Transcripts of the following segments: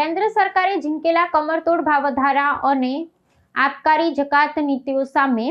કેન્દ્ર સરકારે ઝીંકેલા કમરતોડ ભાવ વધારા અને આબકારી જકાત નીતિઓ સામે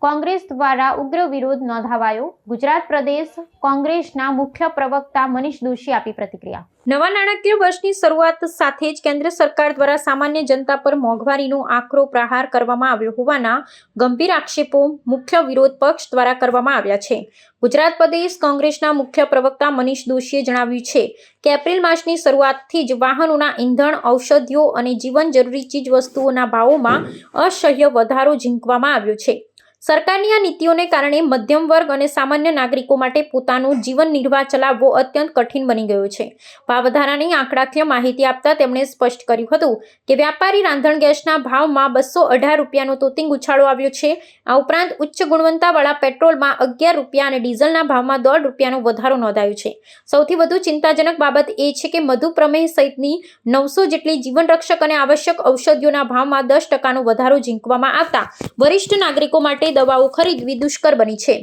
કોંગ્રેસ દ્વારા ઉગ્ર વિરોધ નોંધાવાયો. ગુજરાત પ્રદેશ કોંગ્રેસના મુખ્ય પ્રવક્તા મનીષ દોશીએ આપી પ્રતિક્રિયા. નવા નાણાકીય વર્ષની શરૂઆત સાથે જ કેન્દ્ર સરકાર દ્વારા સામાન્ય જનતા પર મોંઘવારીનો આકરો પ્રહાર કરવામાં આવ્યો હોવાના ગંભીર આક્ષેપો મુખ્ય વિરોધ પક્ષ દ્વારા કરવામાં આવ્યા છે. ગુજરાત પ્રદેશ કોંગ્રેસના મુખ્ય પ્રવક્તા મનીષ દોશીએ જણાવ્યું છે કે એપ્રિલ માસની શરૂઆતથી જ વાહનોના ઈંધણ, ઔષધિઓ અને જીવન જરૂરી ચીજ વસ્તુઓના ભાવોમાં અસહ્ય વધારો ઝીંકવામાં આવ્યો છે. સરકારની આ નીતિઓને કારણે મધ્યમ વર્ગ અને સામાન્ય નાગરિકો માટે પોતાનું જીવન નિર્વાહ ચલાવવો અત્યંત કઠિન બની ગયો છે. ભાવ વધારાની આંકડાકીય માહિતી આપતા તેમણે સ્પષ્ટ કર્યું હતું કે વ્યાપારી રાંધણ ગેસના ભાવમાં 218 રૂપિયાનો તોતિંગ ઉછાળો આવ્યો છે. આ ઉપરાંત ઉચ્ચ ગુણવત્તાવાળા પેટ્રોલમાં 11 રૂપિયા અને ડીઝલના ભાવમાં 1.5 રૂપિયાનો વધારો નોંધાયો છે. સૌથી વધુ ચિંતાજનક બાબત એ છે કે મધુ પ્રમેહ સહિતની 900 જેટલી જીવનરક્ષક અને આવશ્યક ઔષધિઓના ભાવમાં 10% વધારો ઝીંકવામાં આવતા વરિષ્ઠ નાગરિકો માટે દવાઓ ખરીદવી દુષ્કર બની છે.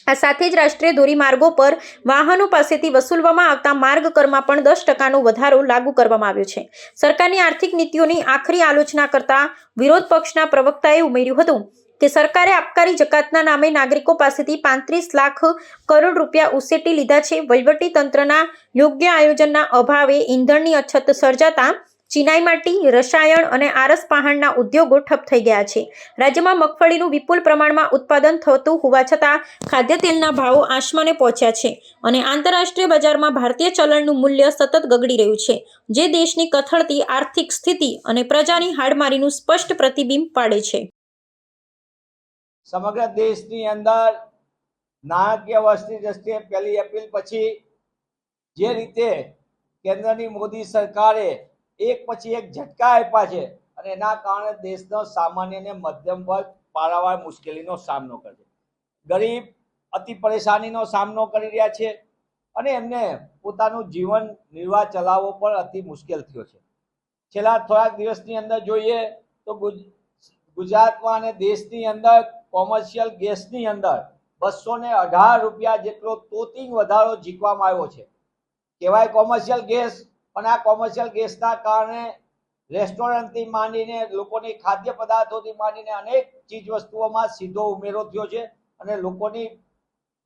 આ સાથે જ રાષ્ટ્રીય ધોરીમાર્ગો પર વાહનો પાસેથી વસૂલવામાં આવતા માર્ગ કરમાં પણ 10%નો વધારો લાગુ કરવામાં આવ્યો છે. સરકારની આર્થિક નીતિઓની આખરી આલોચના કરતા વિરોધ પક્ષના પ્રવક્તાએ ઉમેર્યું હતું કે સરકારે આબકારી જકાતના નામે નાગરિકો પાસેથી 35 લાખ કરોડ રૂપિયા ઉસેટી લીધા છે. વહીવટી તંત્રના યોગ્ય આયોજનના અભાવે ઈંધણની અછત સર્જાતા ચિનાઈ માટી, રસાયણ અને આરસ પહાણના ઉદ્યોગો ઠપ થઈ ગયા છે. રાજ્યમાં મગફળીનું વિપુલ પ્રમાણમાં ઉત્પાદન થતું હોવા છતાં ખાદ્ય તેલના ભાવો આસમાને પહોંચ્યા છે અને આંતરરાષ્ટ્રીય બજારમાં ભારતીય ચલણનું મૂલ્ય સતત ગગડી રહ્યું છે, જે દેશની કથળતી આર્થિક સ્થિતિ અને પ્રજાની હાડમારીનું સ્પષ્ટ પ્રતિબિંબ પાડે છે. સમગ્ર દેશની અંદર નાણાકીય વર્ષની દ્રષ્ટિએ 1 એપ્રિલ પછી જે રીતે કેન્દ્રની મોદી સરકારે એક પછી એક ઝટકા આપ્યા છે અને એના કારણે દેશનો સામાન્ય અને મધ્યમ વર્ગ પારાવાર મુશ્કેલીનો સામનો કરે છે. ગરીબ અતિ પરેશાનીનો સામનો કરી રહ્યા છે અને એમને પોતાનું જીવન નિર્વાહ ચલાવવો પણ અતિ મુશ્કેલ થયો છે. છેલ્લા થોડાક દિવસની અંદર જોઈએ તો ગુજરાતમાં અને દેશની અંદર કોમર્શિયલ ગેસની અંદર 218 રૂપિયા જેટલો તોતિંગ વધારો ઝીકવામાં આવ્યો છે. કહેવાય કોમર્શિયલ ગેસ, પણ આ કોમર્શિયલ ગેસના કારણે રેસ્ટોરન્ટથી માંડીને લોકોની ખાદ્ય પદાર્થોથી માંડીને અનેક ચીજ વસ્તુઓમાં સીધો ઉમેરો થયો છે અને લોકોની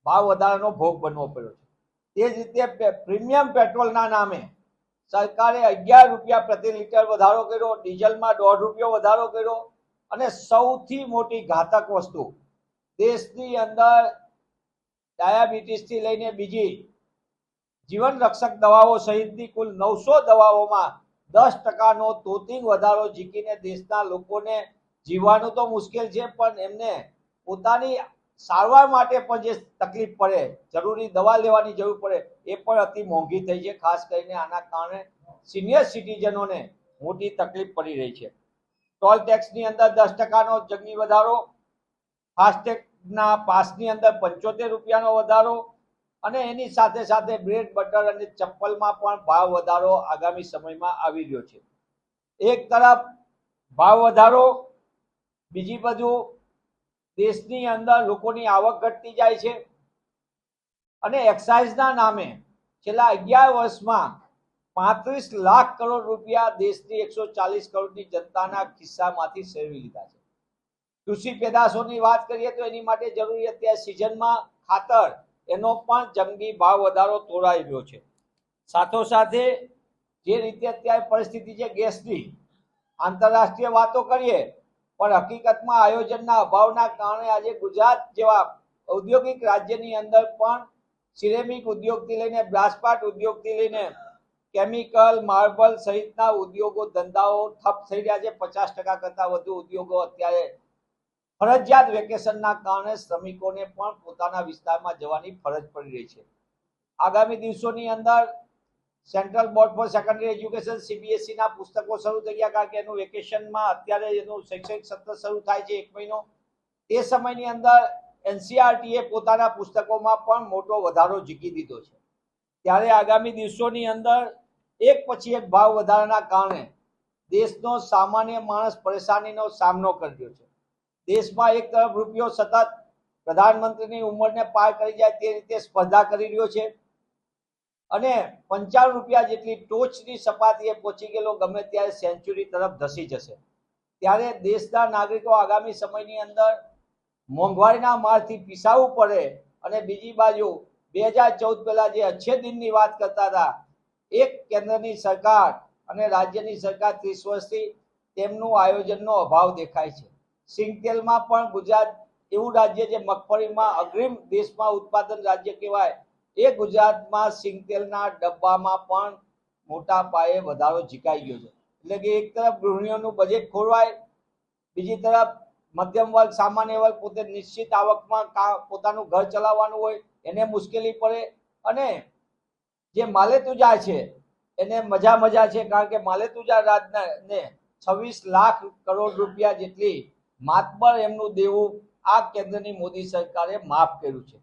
ભાવ વધારાનો ભોગ બનવો પડ્યો છે. તે જ રીતે પ્રીમિયમ પેટ્રોલના નામે સરકારે 11 રૂપિયા પ્રતિ લીટર વધારો કર્યો, ડીઝલમાં 1.5 રૂપિયો વધારો કર્યો અને સૌથી મોટી ઘાતક વસ્તુ દેશની અંદર ડાયાબિટીસથી લઈને બીજી જીવન રક્ષક દવાઓ સહિતની કુલ 900 દવાઓમાં 10%નો તોતિંગ વધારો ઝીકીને દેશના લોકોને જીવવાનું તો મુશ્કેલ છે, પણ એમને પોતાની સારવાર માટે પણ જે તકલીફ પડે, જરૂરી દવા લેવાની જરૂર પડે, એ પણ અતિ મોંઘી થઈ છે. ખાસ કરીને આના કારણે સિનિયર સિટીઝનોને મોટી તકલીફ પડી રહી છે. ટોલ ટેક્સની અંદર 10%નો જંગી વધારો, ફાસ્ટેગના પાસની અંદર 75 રૂપિયાનો વધારો અને એની સાથે સાથે બ્રેડ, બટર અને ચપ્પલમાં પણ ભાવ વધારો આગામી સમયમાં આવી રહ્યો છે. એક તરફ ભાવ વધારો, બીજી બાજુ દેશની અંદર લોકોની આવક ઘટતી જાય છે અને એક્સાઇઝના નામે છેલ્લા 11 વર્ષમાં 35 લાખ કરોડ રૂપિયા દેશની 140 કરોડની જનતાના ખિસ્સામાંથી સેરવી લીધા છે. કૃષિ પેદાશોની વાત કરીએ તો એની માટે જરૂરી અત્યારે સિઝનમાં ખાતર, એનો પણ જંગી ભાવ વધારો તોડાઈ રહ્યો છે. સાથોસાથે જે રીતે અત્યારે પરિસ્થિતિ છે ગેસની, આંતરરાષ્ટ્રીય વાતો કરીએ પણ હકીકતમાં આયોજનના અભાવના કારણે આજે ગુજરાત જેવા ઔદ્યોગિક રાજ્યની અંદર પણ સિરેમિક ઉદ્યોગથી લઈને બ્રાસપાટ ઉદ્યોગથી લઈને કેમિકલ, માર્બલ સહિતના ઉદ્યોગો ધંધાઓ ઠપ થઈ રહ્યા છે. 50% કરતાં વધુ ઉદ્યોગો અત્યારે ફરજિયાત વેકેશનના કારણે શ્રમિકોને પણ પોતાના વિસ્તારમાં જવાની ફરજ પડી રહી છે. આગામી દિવસોની અંદર central board for secondary education CBSEના પુસ્તકો શરૂ થઈ ગયા, કારણ કે એનું વેકેશનમાં અત્યારે એનું શૈક્ષણિક સત્ર શરૂ થાય છે 1 મહિનો. તે સમયની અંદર NCERTએ પોતાના પુસ્તકોમાં પણ મોટો વધારો ઝીકી દીધો છે. ત્યારે આગામી દિવસોની અંદર એક પછી એક ભાવ વધારાના કારણે દેશનો સામાન્ય માણસ પરેશાનીનો સામનો કરી રહ્યો છે. દેશમાં એક તરફ રૂપિયો સતત પ્રધાનમંત્રીની ઉંમરને પાર કરી જાય તે રીતે સ્પર્ધા કરી રહ્યો છે અને 95 રૂપિયા જેટલી ટોચની સપાટીએ પહોંચી ગયેલો ગમે ત્યારે સેન્ચુરી તરફ ધસી જશે। ત્યારે દેશના નાગરિકો આગામી સમયની અંદર મોંઘવારીના મારથી પીસાવું પડે અને બીજી બાજુ 2014 પહેલા જે અચ્છે દિનની વાત કરતા હતા, એક કેન્દ્રની સરકાર અને રાજ્યની સરકાર 30 વર્ષથી તેમનું આયોજનનો અભાવ દેખાય છે। સિંગતેલમાં પણ ગુજરાત એવું રાજ્ય જે મગફળીમાં અગ્રીમ દેશમાં ઉત્પાદન રાજ્ય કહેવાય, એ ગુજરાતમાં સિંગતેલના ડબ્બામાં પણ મોટા પાયે વધારો ઝીકાઈ ગયો છે। એટલે કે એક તરફ ગૃહિણીઓનું બજેટ ખોરવાય, બીજી તરફ મધ્યમ વર્ગ સામાન્ય વર્ગ પોતે નિશ્ચિત આવકમાં પોતાનું ઘર ચલાવવાનું હોય એને મુશ્કેલી પડે, અને જે માલેતુજા છે એને મજા છે, કારણ કે માલેતુજા રાજને 26 લાખ કરોડ રૂપિયા જેટલી માતબર એમનું દેવું આ કેન્દ્રની મોદી સરકારે માફ કર્યું છે।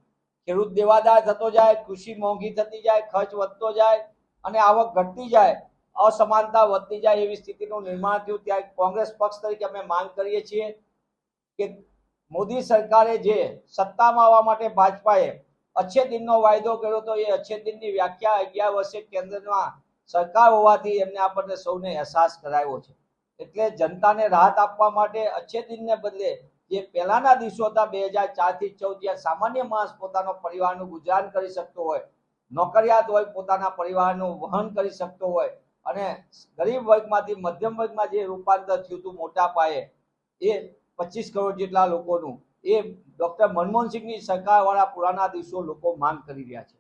ખેડૂત દેવાદાર થતો જાય, કૃષિ મોંઘી થતી જાય, ખર્ચ વધતો જાય અને આવક ઘટતી જાય, અસમાનતા વધતી જાય એવી સ્થિતિનું નિર્માણ થયું। ત્યારે કોંગ્રેસ પક્ષ તરીકે અમે માંગ કરીએ છીએ કે મોદી સરકારે જે સત્તામાં આવવા માટે ભાજપાએ અચ્છે દિનનો વાયદો કર્યો હતો, એ અચ્છે દિનની વ્યાખ્યા 11 વર્ષે કેન્દ્રમાં સરકાર હોવાથી એમને આપણને સૌને અહેસાસ કરાવ્યો છે। એટલે જનતાને રાહત આપવા માટે અચ્છે દિનને બદલે જે પહેલાના દિવસો હતા 2004 થી 14, જ્યાં સામાન્ય માણસ પોતાનો પરિવારનું ગુજરાન કરી શકતો હોય, નોકરિયાત હોય પોતાના પરિવારનું વહન કરી શકતો હોય, અને ગરીબ વર્ગમાંથી મધ્યમ વર્ગમાં જે રૂપાંતર થયું હતું મોટા પાયે એ 25 કરોડ જેટલા લોકોનું, એ ડોક્ટર મનમોહન સિંહની સરકારવાળા પુરાના દિવસો લોકો માંગ કરી રહ્યા છે।